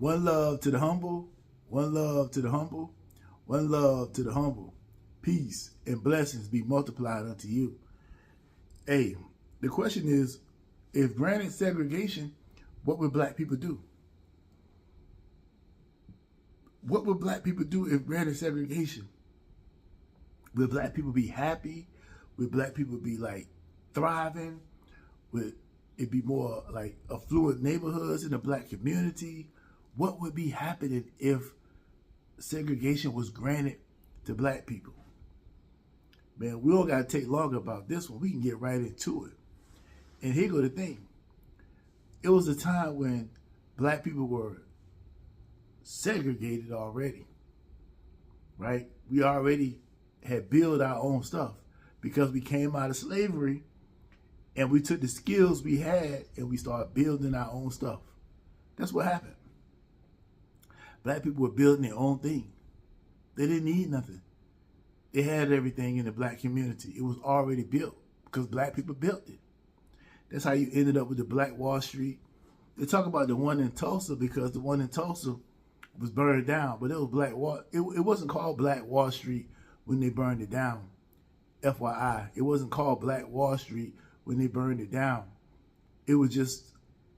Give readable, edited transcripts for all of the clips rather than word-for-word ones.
One love to the humble. One love to the humble. One love to the humble. Peace and blessings be multiplied unto you. Hey, the question is, if granted segregation, what would black people do? What would black people do if granted segregation? Would black people be happy? Would black people be like thriving? Would it be more like affluent neighborhoods in the black community? What would be happening if segregation was granted to black people? Man, we don't got to take long about this one. We can get right into it. And here go the thing. It was a time when black people were segregated already, right? We already had built our own stuff because we came out of slavery and we took the skills we had and we started building our own stuff. That's what happened. Black people were building their own thing. They didn't need nothing. They had everything in the black community. It was already built because black people built it. That's how you ended up with the Black Wall Street. They talk about the one in Tulsa because the one in Tulsa was burned down, but it was Black Wall. It wasn't called Black Wall Street when they burned it down. FYI, it wasn't called Black Wall Street when they burned it down. It was just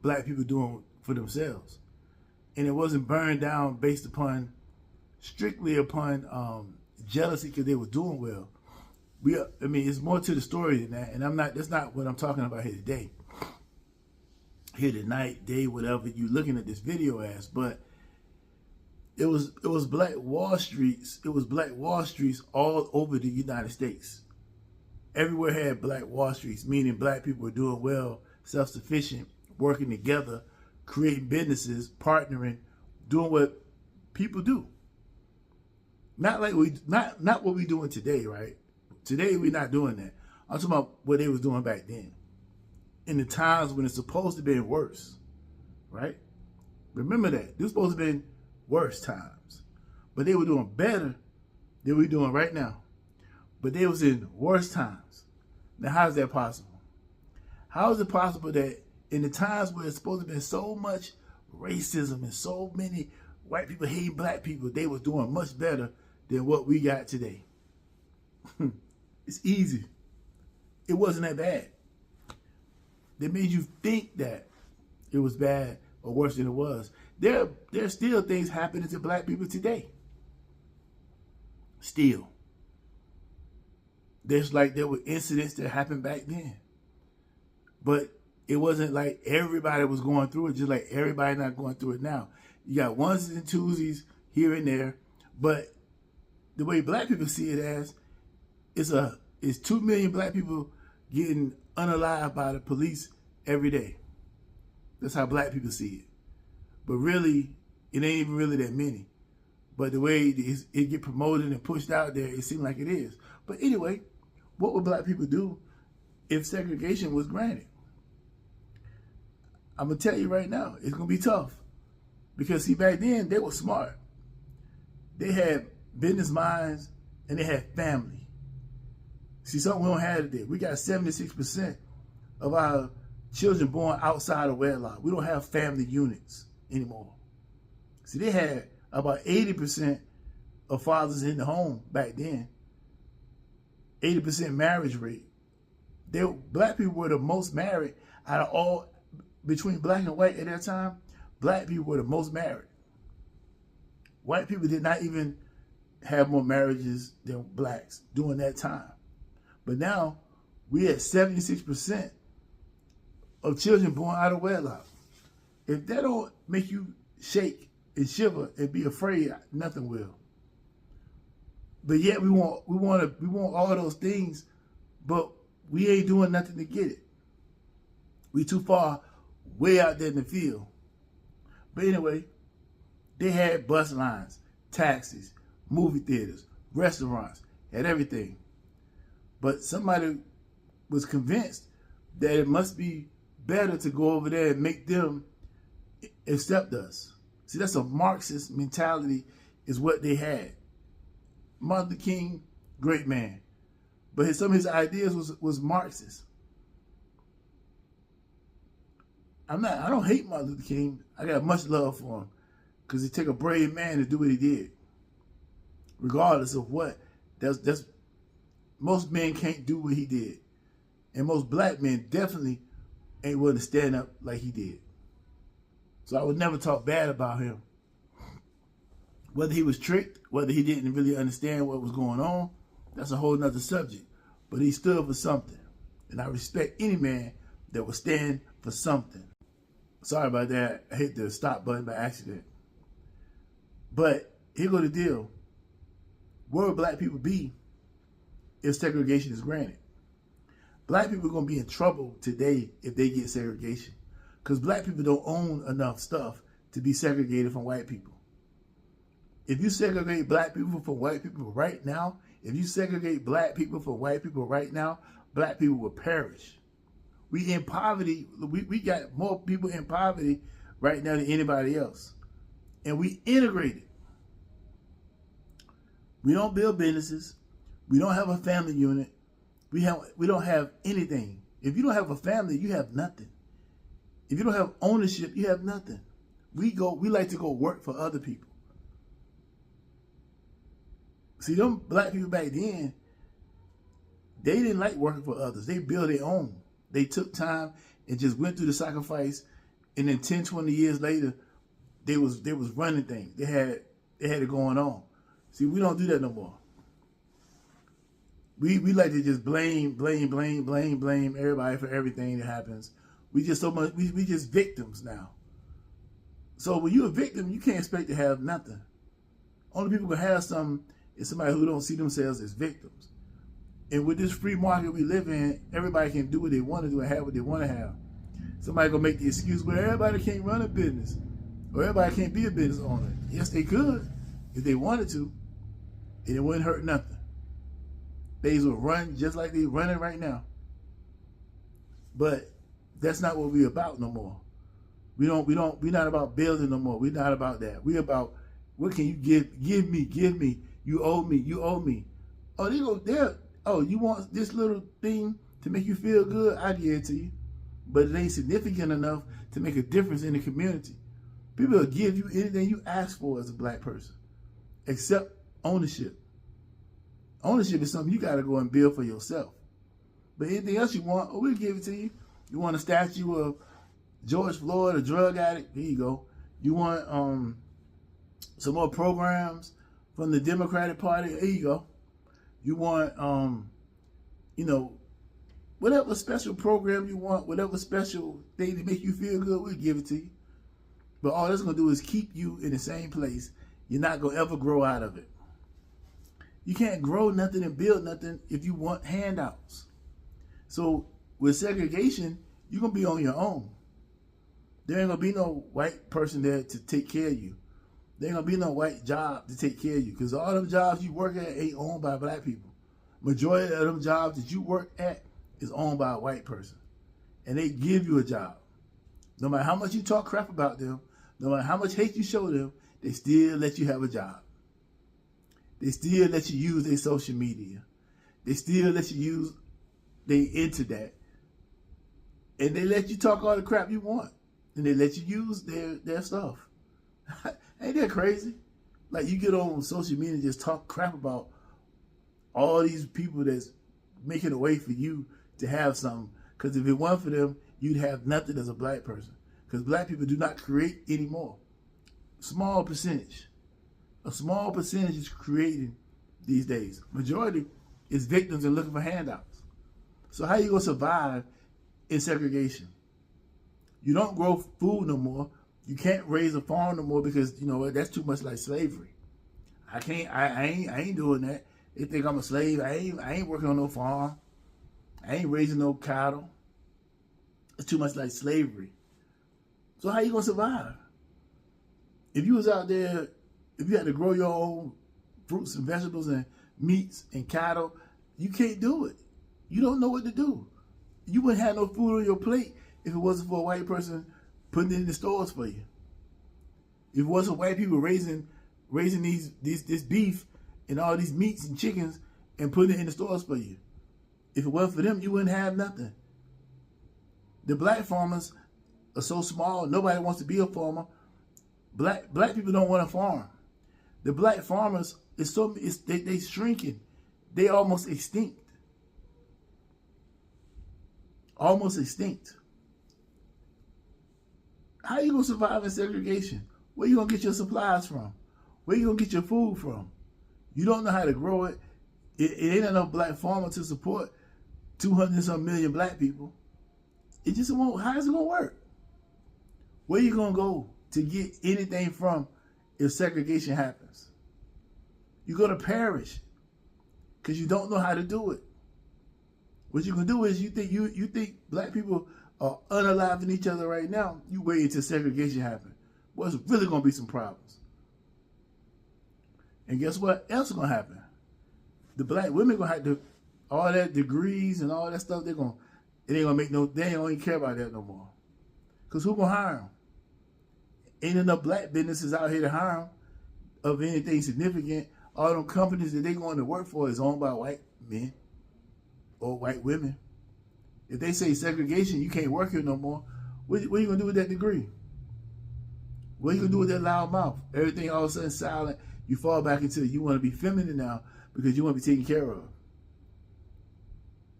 black people doing for themselves. And it wasn't burned down based upon, strictly upon jealousy because they were doing well. I mean, it's more to the story than that. And that's not what I'm talking about here today. Here tonight, day, whatever you looking at this video as, but it was Black Wall Streets. It was Black Wall Streets all over the United States. Everywhere had Black Wall Streets, meaning black people were doing well, self-sufficient, working together, creating businesses, partnering, doing what people do. Not like not what we doing today, right? Today we're not doing that. I'm talking about what they was doing back then. In the times when it's supposed to be worse, right? Remember that. This was supposed to be worse times. But they were doing better than we're doing right now. But they was in worse times. Now how is that possible? How is it possible that in the times where it's supposed to be so much racism and so many white people hating black people, they was doing much better than what we got today? It's easy. It wasn't that bad. They made you think that it was bad or worse than it was. There's still things happening to black people today. Still. There were incidents that happened back then. But it wasn't like everybody was going through it, just like everybody not going through it now. You got onesies and twosies here and there, but the way black people see it as, it's 2 million black people getting unalived by the police every day. That's how black people see it. But really, it ain't even really that many. But the way it get promoted and pushed out there, it seems like it is. But anyway, what would black people do if segregation was granted? I'm going to tell you right now, it's going to be tough. Because see, back then, they were smart. They had business minds and they had family. See, something we don't have today. We got 76% of our children born outside of wedlock. We don't have family units anymore. See, they had about 80% of fathers in the home back then. 80% marriage rate. Black people were the most married out of all, between black and white at that time. Black people were the most married. White people did not even have more marriages than blacks during that time. But now, we at 76% of children born out of wedlock. If that don't make you shake and shiver and be afraid, nothing will. But yet we want all those things, but we ain't doing nothing to get it. We too far way out there in the field. But anyway, they had bus lines, taxis, movie theaters, restaurants, had everything. But somebody was convinced that it must be better to go over there and make them accept us. See, that's a Marxist mentality is what they had. Martin Luther King, great man. But some of his ideas was Marxist. I don't hate Martin Luther King. I got much love for him. Because it take a brave man to do what he did. Regardless of what. That's most men can't do what he did. And most black men definitely ain't willing to stand up like he did. So I would never talk bad about him. Whether he was tricked, whether he didn't really understand what was going on, that's a whole nother subject. But he stood for something. And I respect any man that will stand for something. Sorry about that. I hit the stop button by accident. But here go the deal. Where will black people be if segregation is granted? Black people are going to be in trouble today if they get segregation. Because black people don't own enough stuff to be segregated from white people. If you segregate black people from white people right now, if you segregate black people from white people right now, black people will perish. We in poverty. We got more people in poverty right now than anybody else. And we integrated. We don't build businesses. We don't have a family unit. We don't have anything. If you don't have a family, you have nothing. If you don't have ownership, you have nothing. We like to go work for other people. See, them black people back then, they didn't like working for others. They built their own. They took time and just went through the sacrifice, and then 10, 20 years later, they was running things. They had it going on. See, we don't do that no more. We like to just blame everybody for everything that happens. We just we just victims now. So when you're a victim, you can't expect to have nothing. Only people can have something is somebody who don't see themselves as victims. And with this free market we live in, everybody can do what they want to do and have what they want to have. Somebody gonna make the excuse where everybody can't run a business or everybody can't be a business owner. Yes, they could if they wanted to, and it wouldn't hurt nothing. They will run just like they're running right now. But that's not what we're about no more. We're not about building no more. We're not about that. We're about what can you give me. You owe me. Oh, they go there. Oh, you want this little thing to make you feel good? I give it to you. But it ain't significant enough to make a difference in the community. People will give you anything you ask for as a black person, except ownership. Ownership is something you got to go and build for yourself. But anything else you want, oh, we'll give it to you. You want a statue of George Floyd, a drug addict? Here you go. You want some more programs from the Democratic Party? Here you go. You want, whatever special program you want, whatever special thing to make you feel good, we'll give it to you. But all that's going to do is keep you in the same place. You're not going to ever grow out of it. You can't grow nothing and build nothing if you want handouts. So with segregation, you're going to be on your own. There ain't going to be no white person there to take care of you. There ain't going to be no white job to take care of you because all them jobs you work at ain't owned by black people. Majority of them jobs that you work at is owned by a white person. And they give you a job. No matter how much you talk crap about them, no matter how much hate you show them, they still let you have a job. They still let you use their social media. They still let you use their internet. And they let you talk all the crap you want. And they let you use their stuff. Ain't that crazy? Like you get on social media and just talk crap about all these people that's making a way for you to have something. Because if it weren't for them, you'd have nothing as a black person. Because black people do not create anymore. Small percentage. A small percentage is creating these days. Majority is victims and looking for handouts. So how you going to survive in segregation? You don't grow food no more. You can't raise a farm no more because, you know what, that's too much like slavery. I ain't doing that. They think I'm a slave. I ain't working on no farm. I ain't raising no cattle. It's too much like slavery. So how you going to survive? If you was out there, if you had to grow your own fruits and vegetables and meats and cattle, you can't do it. You don't know what to do. You wouldn't have no food on your plate if it wasn't for a white person putting it in the stores for you. If it wasn't white people raising this beef and all these meats and chickens and putting it in the stores for you. If it wasn't for them, you wouldn't have nothing. The black farmers are so small, nobody wants to be a farmer. Black people don't want to farm. The black farmers they shrinking. They almost extinct. Almost extinct. How you gonna survive in segregation? Where you gonna get your supplies from? Where you gonna get your food from? You don't know how to grow it. It ain't enough black farmers to support 200-some million black people. It just won't. How's it gonna work? Where you gonna go to get anything from if segregation happens? You're gonna perish because you don't know how to do it. What you gonna do is you think black people are unaliving each other right now. You wait until segregation happens. Well, it's really gonna be some problems. And guess what else is gonna happen? The black women gonna have to all that degrees and all that stuff. It ain't gonna make no. They ain't gonna even care about that no more. Cause who gonna hire them? Ain't enough black businesses out here to hire them of anything significant. All them companies that they going to work for is owned by white men or white women. If they say segregation, you can't work here no more. What are you gonna do with that degree? What are you gonna do with that loud mouth? Everything all of a sudden silent. You fall back into you want to be feminine now because you want to be taken care of.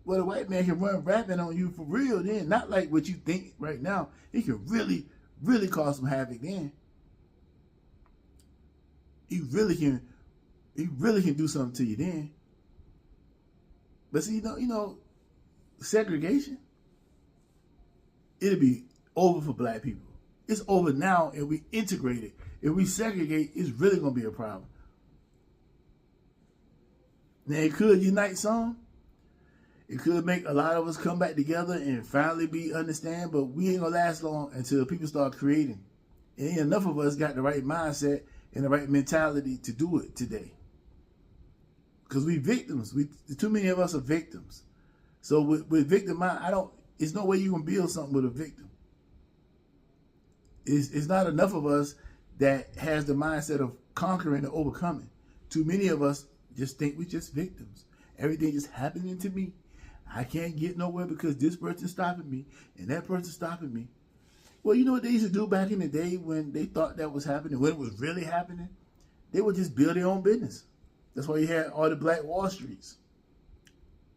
Well, a white man can run rapping on you for real then, not like what you think right now. He can really, really cause some havoc then. He really can do something to you then. But see, you know, segregation, it'll be over for black people. It's over now, and we integrate it. If we segregate, it's really gonna be a problem. Now it could unite some. It could make a lot of us come back together and finally understand, but we ain't gonna last long until people start creating. And ain't enough of us got the right mindset and the right mentality to do it today. Because we victims. Too many of us are victims. So with victim mind, there's no way you can build something with a victim. It's not enough of us that has the mindset of conquering and overcoming. Too many of us just think we're just victims. Everything just happening to me. I can't get nowhere because this person's stopping me and that person's stopping me. Well, you know what they used to do back in the day when they thought that was happening, when it was really happening? They would just build their own business. That's why you had all the black Wall Streets.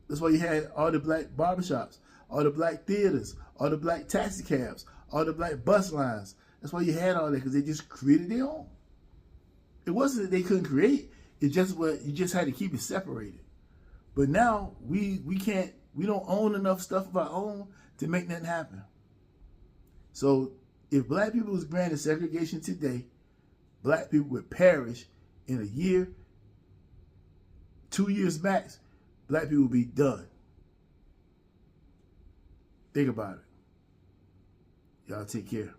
That's why you had all the black barbershops, all the black theaters, all the black taxi cabs, all the black bus lines. That's why you had all that, because they just created their own. It wasn't that they couldn't create. It just was, you just had to keep it separated. But now we don't own enough stuff of our own to make nothing happen. So if black people was granted segregation today, black people would perish in a year, 2 years max. Black people would be done. Think about it. Y'all take care.